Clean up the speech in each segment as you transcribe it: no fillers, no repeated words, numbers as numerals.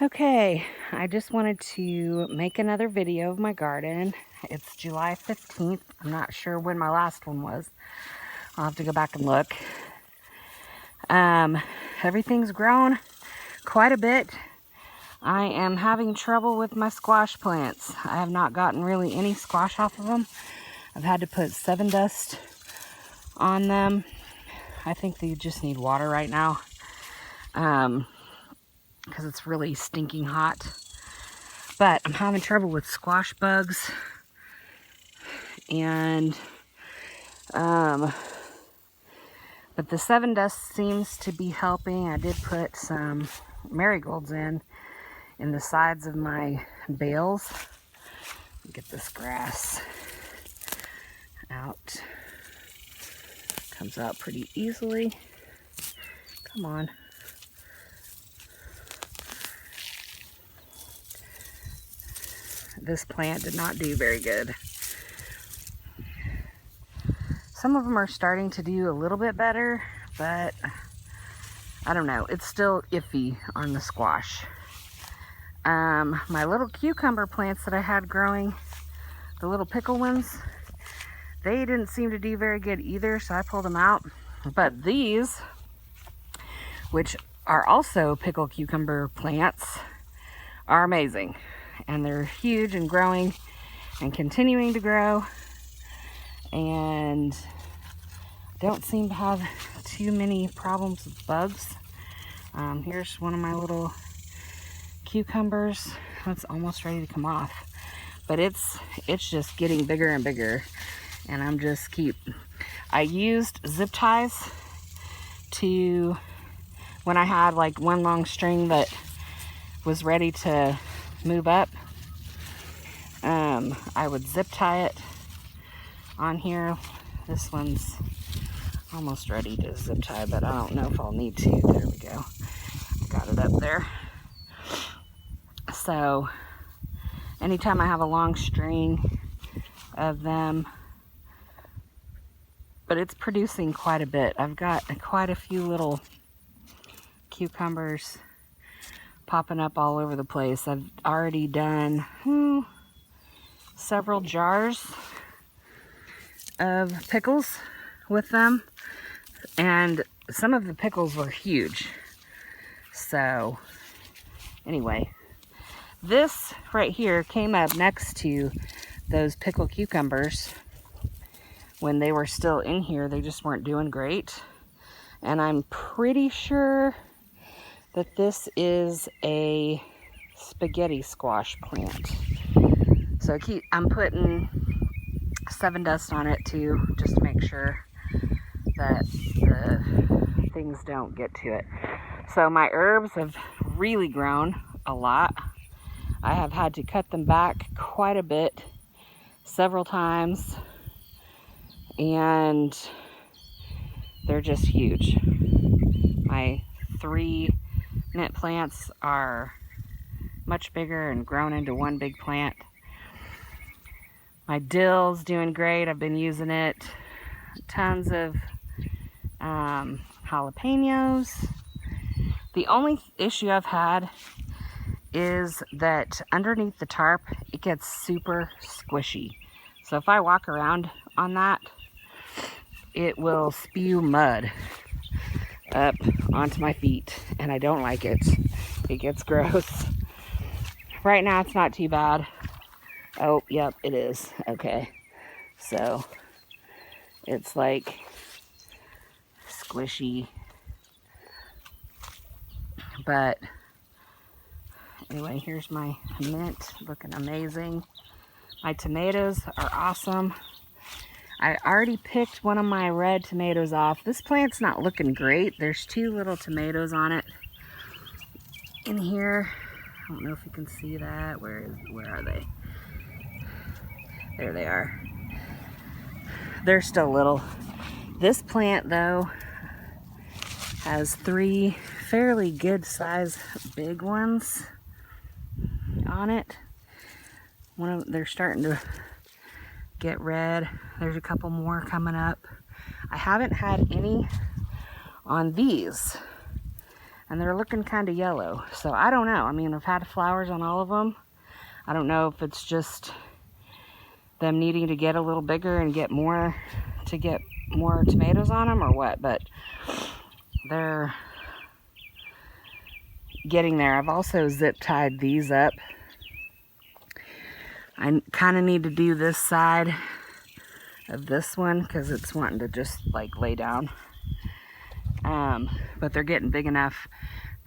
Okay, I just wanted to make another video of my garden. It's July 15th. I'm not sure when my last one was. I'll have to go back and look. Everything's grown quite a bit. I am having trouble with my squash plants. I have not gotten really any squash off of them. I've had to put 7 dust on them. I think they just need water right now. Because it's really stinking hot. But I'm having trouble with squash bugs. And, but the 7 dust seems to be helping. I did put some marigolds in the sides of my bales. Get this grass out. Comes out pretty easily. Come on. This plant did not do very good. Some of them are starting to do a little bit better, but I don't know. It's still iffy on the squash. My little cucumber plants that I had growing, the little pickle ones, they didn't seem to do very good either, so I pulled them out. But these, which are also pickle cucumber plants, are amazing. And they're huge and growing and continuing to grow, and don't seem to have too many problems with bugs. Here's one of my little cucumbers. It's almost ready to come off, but it's just getting bigger and bigger, and I used zip ties to, when I had like one long string that was ready to move up, I would zip tie it on here. This one's almost ready to zip tie, but I don't know if I'll need to. There we go. Got it up there. So anytime I have a long string of them, but it's producing quite a bit. I've got quite a few little cucumbers popping up all over the place. I've already done several jars of pickles with them, and some of the pickles were huge. So anyway, this right here came up next to those pickle cucumbers when they were still in here. They just weren't doing great, and I'm pretty sure that this is a spaghetti squash plant. So I'm putting 7 dust on it too, just to make sure that the things don't get to it. So my herbs have really grown a lot. I have had to cut them back quite a bit, several times, and they're just huge. My 3 mint plants are much bigger and grown into one big plant. My dill's doing great. I've been using it. Tons of jalapenos. The only issue I've had is that underneath the tarp, it gets super squishy. So if I walk around on that, it will spew mud up onto my feet, and I don't like it. It gets gross. Right now it's not too bad. Oh, yep, it is. Okay. So it's like squishy. But anyway, here's my mint looking amazing. My tomatoes are awesome. I already picked one of my red tomatoes off. This plant's not looking great. There's 2 little tomatoes on it in here. I don't know if you can see that. Where are they? There they are. They're still little. This plant, though, has 3 fairly good size big ones on it. They're starting to get red. There's a couple more coming up. I haven't had any on these. and they're looking kind of yellow. So I don't know. I mean, I've had flowers on all of them. I don't know if it's just them needing to get a little bigger and get more tomatoes on them or what, but they're getting there. I've also zip tied these up. I kind of need to do this side of this one because it's wanting to just like lay down. But they're getting big enough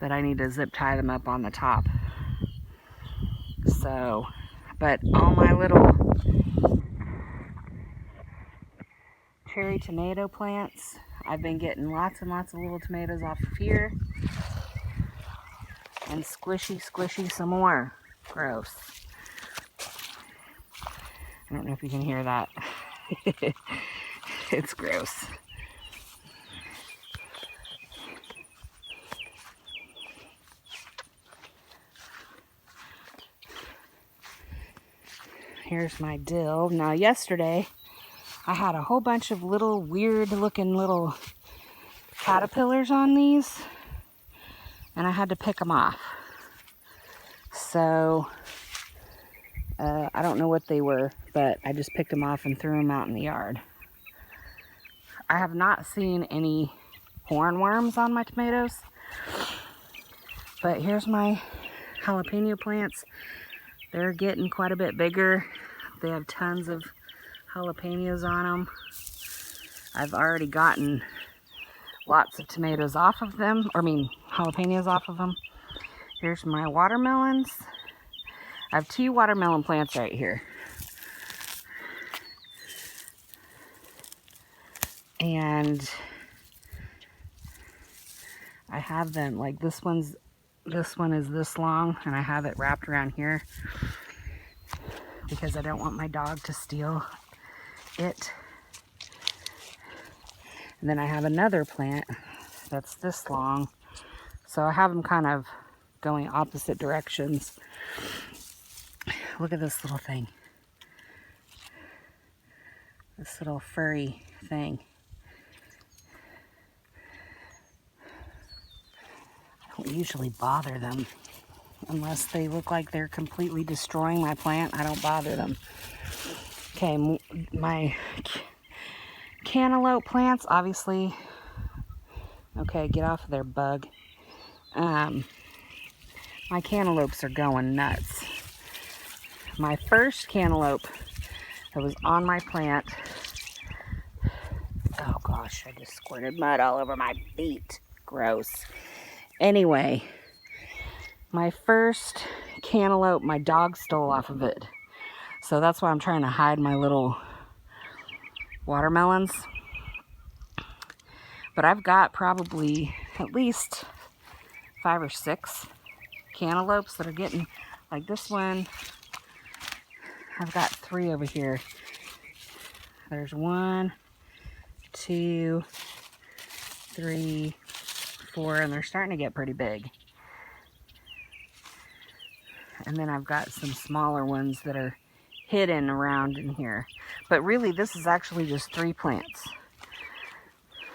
that I need to zip tie them up on the top. So, but all my little cherry tomato plants, I've been getting lots and lots of little tomatoes off of here. And squishy some more. Gross. I don't know if you can hear that. It's gross. Here's my dill. Now yesterday, I had a whole bunch of little weird looking little caterpillars on these, and I had to pick them off. So, I don't know what they were, but I just picked them off and threw them out in the yard. I have not seen any hornworms on my tomatoes, but here's my jalapeno plants. They're getting quite a bit bigger. They have tons of jalapenos on them. I've already gotten lots of tomatoes off of them, jalapenos off of them. Here's my watermelons. I have 2 watermelon plants right here. And I have them, like this one is this long, and I have it wrapped around here because I don't want my dog to steal it. And then I have another plant that's this long. So I have them kind of going opposite directions. Look at this little thing. This little furry thing. I don't usually bother them unless they look like they're completely destroying my plant. I don't bother them. Okay, my cantaloupe plants, obviously. Okay, get off of there, bug. My cantaloupes are going nuts. My first cantaloupe that was on my plant. Oh gosh, I just squirted mud all over my feet. Gross. Anyway, my first cantaloupe, my dog stole off of it. So that's why I'm trying to hide my little watermelons. But I've got probably at least 5 or 6 cantaloupes that are getting, like this one. I've got 3 over here. There's 1, 2, 3, 4, and they're starting to get pretty big. And then I've got some smaller ones that are hidden around in here. But really, this is actually just 3 plants.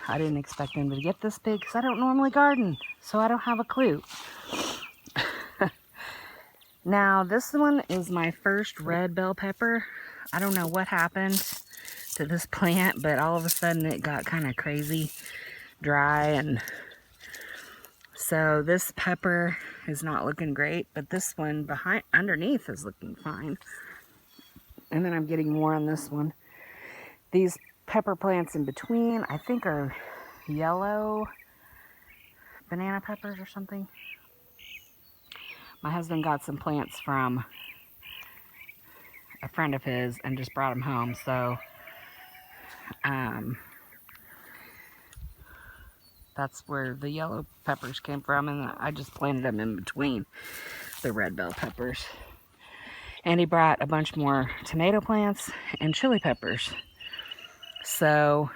I didn't expect them to get this big because I don't normally garden, so I don't have a clue. Now, this one is my first red bell pepper. I don't know what happened to this plant, but all of a sudden it got kind of crazy dry, and so this pepper is not looking great, but this one underneath is looking fine. And then I'm getting more on this one. These pepper plants in between, I think, are yellow banana peppers or something. My husband got some plants from a friend of his and just brought them home, so that's where the yellow peppers came from, and I just planted them in between the red bell peppers. And he brought a bunch more tomato plants and chili peppers. So,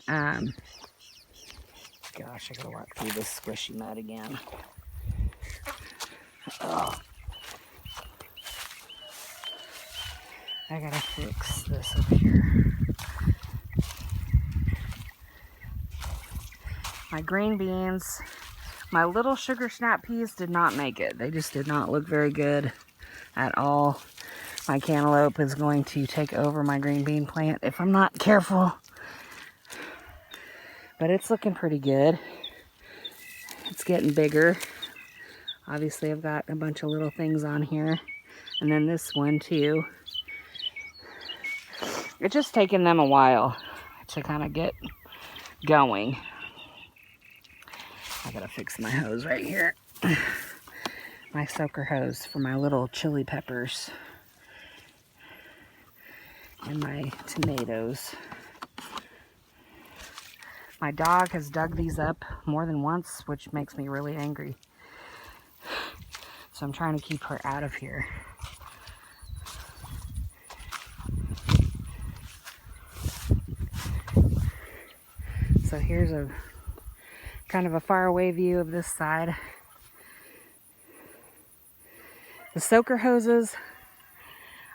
gosh, I gotta walk through this squishy mud again. Oh. I gotta fix this over here. My green beans, my little sugar snap peas did not make it. They just did not look very good at all. My cantaloupe is going to take over my green bean plant if I'm not careful. But it's looking pretty good. It's getting bigger. Obviously, I've got a bunch of little things on here. And then this one too. It's just taken them a while to kind of get going. I gotta fix my hose right here. My soaker hose for my little chili peppers. And my tomatoes. My dog has dug these up more than once, which makes me really angry. So I'm trying to keep her out of here. So here's a kind of a far away view of this side. The soaker hoses,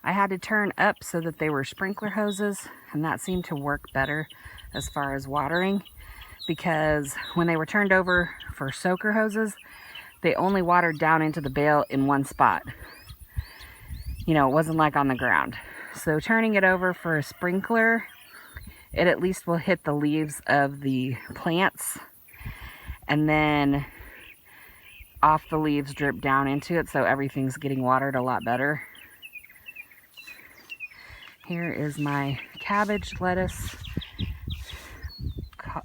I had to turn up so that they were sprinkler hoses, and that seemed to work better as far as watering, because when they were turned over for soaker hoses, they only watered down into the bale in one spot. You know, it wasn't like on the ground. So turning it over for a sprinkler, it at least will hit the leaves of the plants, and then off the leaves drip down into it, so everything's getting watered a lot better. Here is my cabbage, lettuce,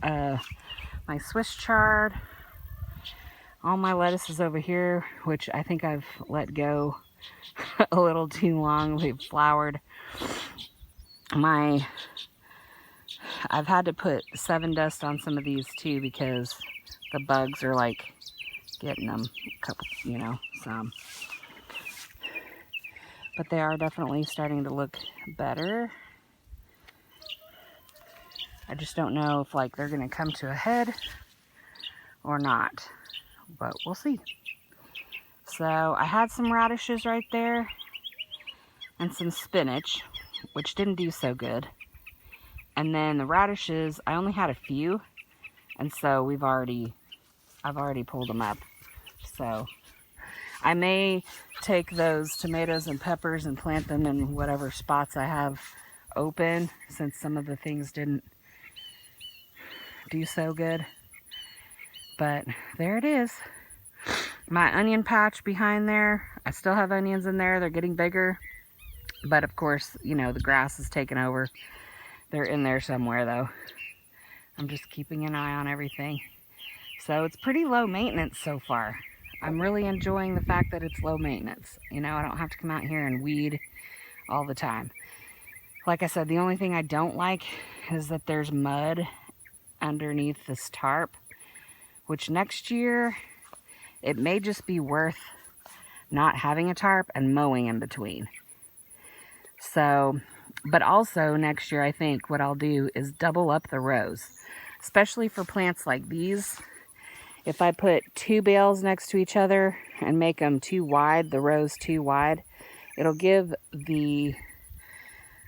my Swiss chard. All my lettuce is over here, which I think I've let go a little too long. They've flowered. I've had to put 7 dust on some of these too, because the bugs are like getting them, a couple, you know, some. But they are definitely starting to look better. I just don't know if like they're gonna come to a head or not, but we'll see. So I had some radishes right there and some spinach, which didn't do so good. And then the radishes, I only had a few, and so I've already pulled them up. So I may take those tomatoes and peppers and plant them in whatever spots I have open, since some of the things didn't do so good. But there it is. My onion patch behind there, I still have onions in there. They're getting bigger. But of course, you know, the grass is taking over. They're in there somewhere though. I'm just keeping an eye on everything. So it's pretty low maintenance so far. I'm really enjoying the fact that it's low maintenance. You know, I don't have to come out here and weed all the time. Like I said, the only thing I don't like is that there's mud underneath this tarp, which next year, it may just be worth not having a tarp and mowing in between. So, but also next year, I think what I'll do is double up the rows, especially for plants like these. If I put 2 bales next to each other and make them too wide, the rows too wide, it'll give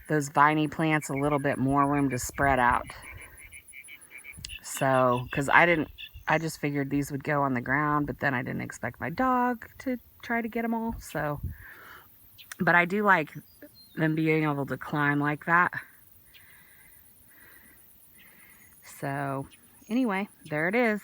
those viney plants a little bit more room to spread out. So, because I just figured these would go on the ground, but then I didn't expect my dog to try to get them all. So, but I do like them being able to climb like that. So, anyway, there it is.